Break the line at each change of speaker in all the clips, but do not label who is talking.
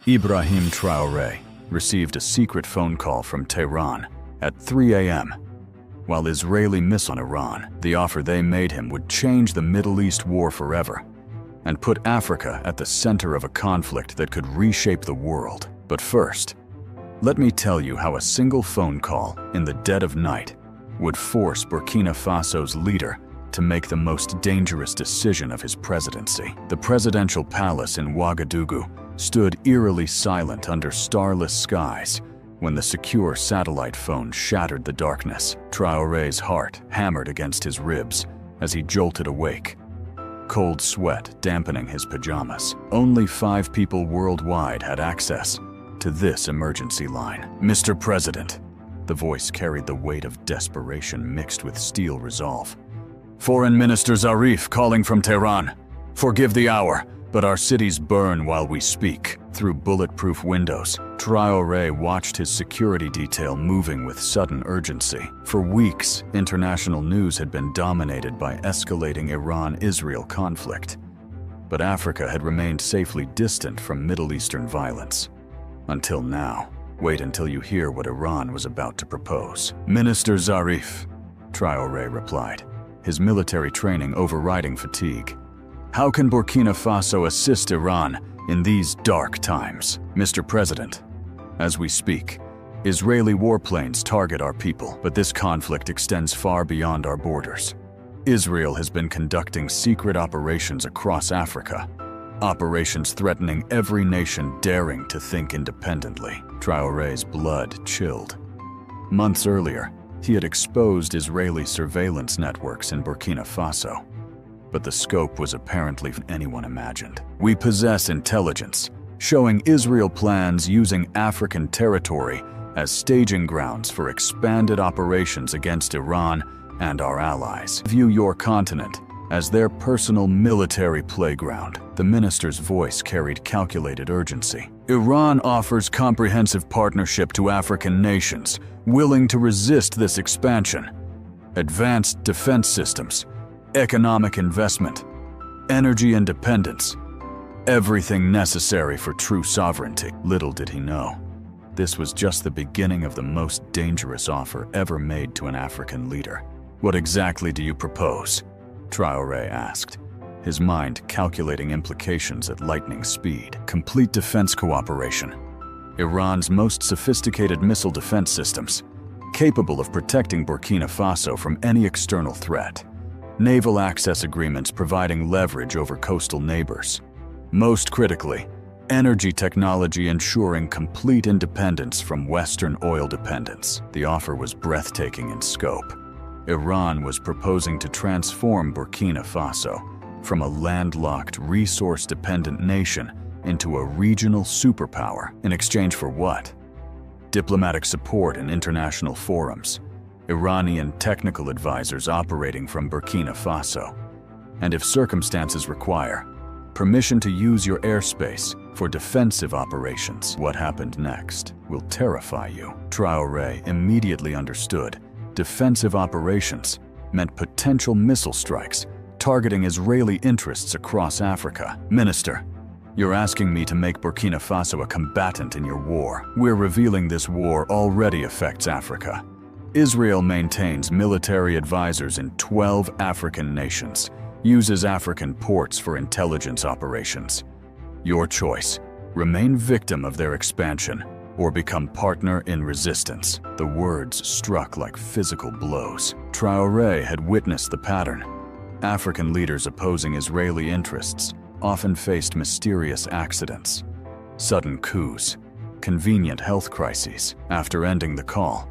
Ibrahim Traoré received a secret phone call from Tehran at 3 a.m. While Israeli missiles on Iran, the offer they made him would change the Middle East war forever and put Africa at the center of a conflict that could reshape the world. But first, let me tell you how a single phone call in the dead of night would force Burkina Faso's leader to make the most dangerous decision of his presidency. The presidential palace in Ouagadougou stood eerily silent under starless skies when the secure satellite phone shattered the darkness. Traoré's heart hammered against his ribs as he jolted awake, cold sweat dampening his pajamas. Only 5 people worldwide had access to this emergency line. "Mr. President," the voice carried the weight of desperation mixed with steel resolve. "Foreign Minister Zarif calling from Tehran. Forgive the hour, but our cities burn while we speak." Through bulletproof windows, Traoré watched his security detail moving with sudden urgency. For weeks, international news had been dominated by escalating Iran-Israel conflict, but Africa had remained safely distant from Middle Eastern violence. Until now. Wait until you hear what Iran was about to propose. "Minister Zarif," Traoré replied, his military training overriding fatigue. "How can Burkina Faso assist Iran in these dark times?" "Mr. President, as we speak, Israeli warplanes target our people, but this conflict extends far beyond our borders. Israel has been conducting secret operations across Africa, operations threatening every nation daring to think independently." Traoré's blood chilled. Months earlier, he had exposed Israeli surveillance networks in Burkina Faso, but the scope was apparently anyone imagined. "We possess intelligence showing Israel plans using African territory as staging grounds for expanded operations against Iran and our allies. View your continent as their personal military playground." The minister's voice carried calculated urgency. "Iran offers comprehensive partnership to African nations willing to resist this expansion. Advanced defense systems, economic investment, energy independence, everything necessary for true sovereignty." Little did he know, this was just the beginning of the most dangerous offer ever made to an African leader. "What exactly do you propose?" Traoré asked, his mind calculating implications at lightning speed. "Complete defense cooperation. Iran's most sophisticated missile defense systems, capable of protecting Burkina Faso from any external threat. Naval access agreements providing leverage over coastal neighbors. Most critically, energy technology ensuring complete independence from Western oil dependence." The offer was breathtaking in scope. Iran was proposing to transform Burkina Faso from a landlocked, resource-dependent nation into a regional superpower. In exchange for what? Diplomatic support in international forums, Iranian technical advisors operating from Burkina Faso, and if circumstances require, permission to use your airspace for defensive operations. What happened next will terrify you. Traoré immediately understood. Defensive operations meant potential missile strikes targeting Israeli interests across Africa. "Minister, you're asking me to make Burkina Faso a combatant in your war. We're revealing this war already affects Africa. Israel maintains military advisors in 12 African nations, uses African ports for intelligence operations. Your choice: remain victim of their expansion or become partner in resistance." The words struck like physical blows. Traoré had witnessed the pattern. African leaders opposing Israeli interests often faced mysterious accidents, sudden coups, convenient health crises. After ending the call,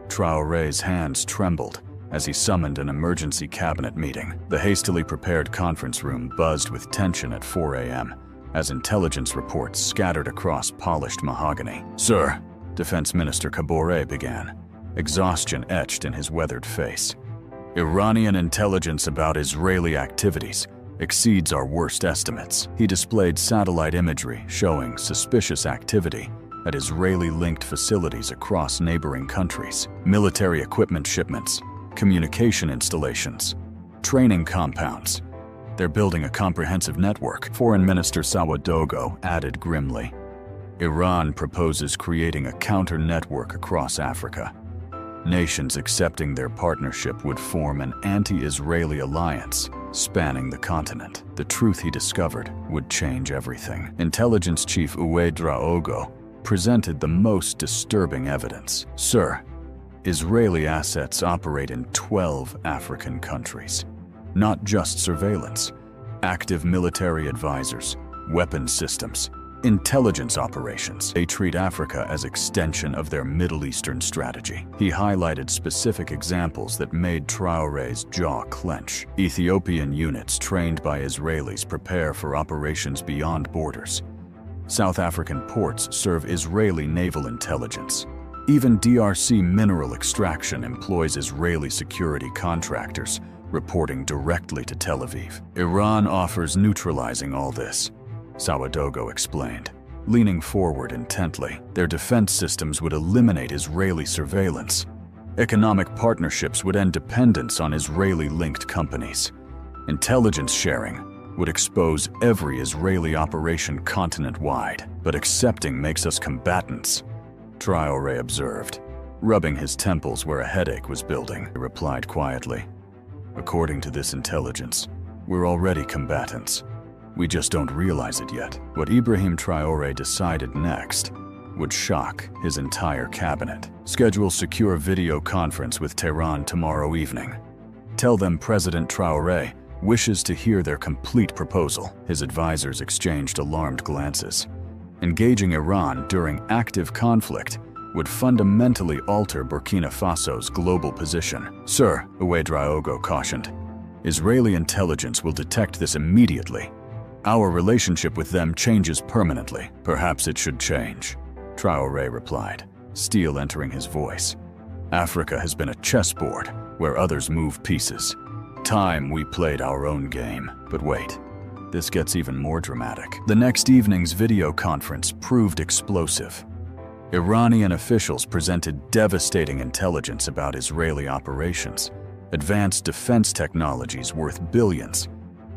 Traoré's hands trembled as he summoned an emergency cabinet meeting. The hastily prepared conference room buzzed with tension at 4 a.m. as intelligence reports scattered across polished mahogany. "Sir," Defense Minister Traoré began, exhaustion etched in his weathered face. "Iranian intelligence about Israeli activities exceeds our worst estimates." He displayed satellite imagery showing suspicious activity at Israeli-linked facilities across neighboring countries. Military equipment shipments, communication installations, training compounds. They're building a comprehensive network, Foreign Minister Sawadogo added grimly. Iran proposes creating a counter-network across Africa. Nations accepting their partnership would form an anti-Israeli alliance spanning the continent. The truth he discovered would change everything. Intelligence Chief Ibrahim Traoré presented the most disturbing evidence. Sir, Israeli assets operate in 12 African countries. Not just surveillance, active military advisors, weapons systems, intelligence operations. They treat Africa as extension of their Middle Eastern strategy. He highlighted specific examples that made Traoré's jaw clench. Ethiopian units trained by Israelis prepare for operations beyond borders. South African ports serve Israeli naval intelligence. Even DRC mineral extraction employs Israeli security contractors, reporting directly to Tel Aviv. Iran offers neutralizing all this, Ouagadougou explained. Leaning forward intently, their defense systems would eliminate Israeli surveillance. Economic partnerships would end dependence on Israeli-linked companies. Intelligence sharing would expose every Israeli operation continent-wide. But accepting makes us combatants, Traoré observed, rubbing his temples where a headache was building. He replied quietly, "According to this intelligence, we're already combatants. We just don't realize it yet." What Ibrahim Traoré decided next would shock his entire cabinet. Schedule secure video conference with Tehran tomorrow evening. Tell them President Traoré wishes to hear their complete proposal. His advisors exchanged alarmed glances. Engaging Iran during active conflict would fundamentally alter Burkina Faso's global position. Sir, Ouagadougou cautioned, Israeli intelligence will detect this immediately. Our relationship with them changes permanently. Perhaps it should change, Traoré replied, steel entering his voice. Africa has been a chessboard where others move pieces. Time we played our own game. But wait, this gets even more dramatic. The next evening's video conference proved explosive. Iranian officials presented devastating intelligence about Israeli operations, advanced defense technologies worth billions,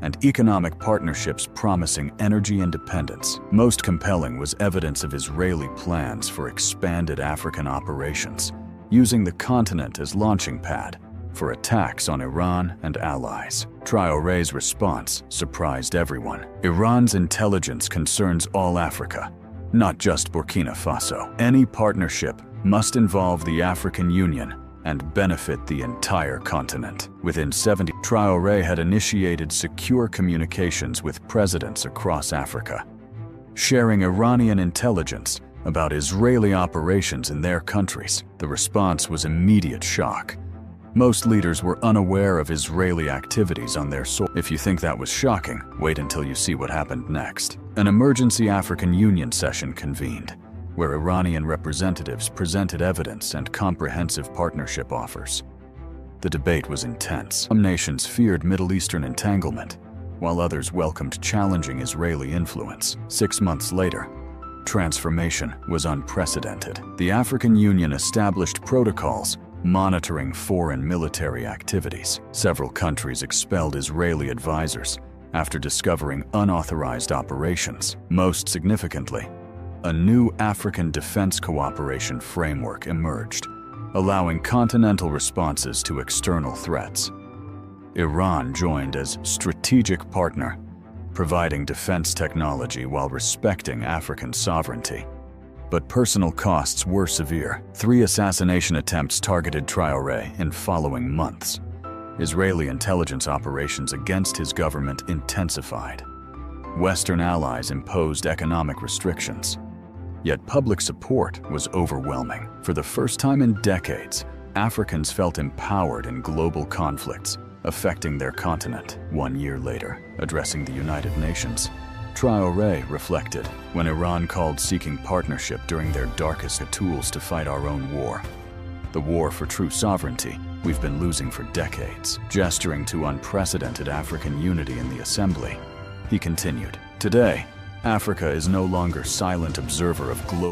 and economic partnerships promising energy independence. Most compelling was evidence of Israeli plans for expanded African operations, using the continent as launching pad for attacks on Iran and allies. Traoré's response surprised everyone. Iran's intelligence concerns all Africa, not just Burkina Faso. Any partnership must involve the African Union and benefit the entire continent. Within 70, Traoré had initiated secure communications with presidents across Africa, sharing Iranian intelligence about Israeli operations in their countries. The response was immediate shock. Most leaders were unaware of Israeli activities on their soil. If you think that was shocking, wait until you see what happened next. An emergency African Union session convened, where Iranian representatives presented evidence and comprehensive partnership offers. The debate was intense. Some nations feared Middle Eastern entanglement, while others welcomed challenging Israeli influence. 6 months later, transformation was unprecedented. The African Union established protocols monitoring foreign military activities. Several countries expelled Israeli advisors after discovering unauthorized operations. Most significantly, a new African defense cooperation framework emerged, allowing continental responses to external threats. Iran joined as strategic partner, providing defense technology while respecting African sovereignty. But personal costs were severe. 3 assassination attempts targeted Traoré in following months. Israeli intelligence operations against his government intensified. Western allies imposed economic restrictions. Yet public support was overwhelming. For the first time in decades, Africans felt empowered in global conflicts affecting their continent. 1 year later, addressing the United Nations, Traoré reflected, when Iran called seeking partnership during their darkest tools to fight our own war. The war for true sovereignty we've been losing for decades. Gesturing to unprecedented African unity in the assembly, he continued, "Today, Africa is no longer silent observer of global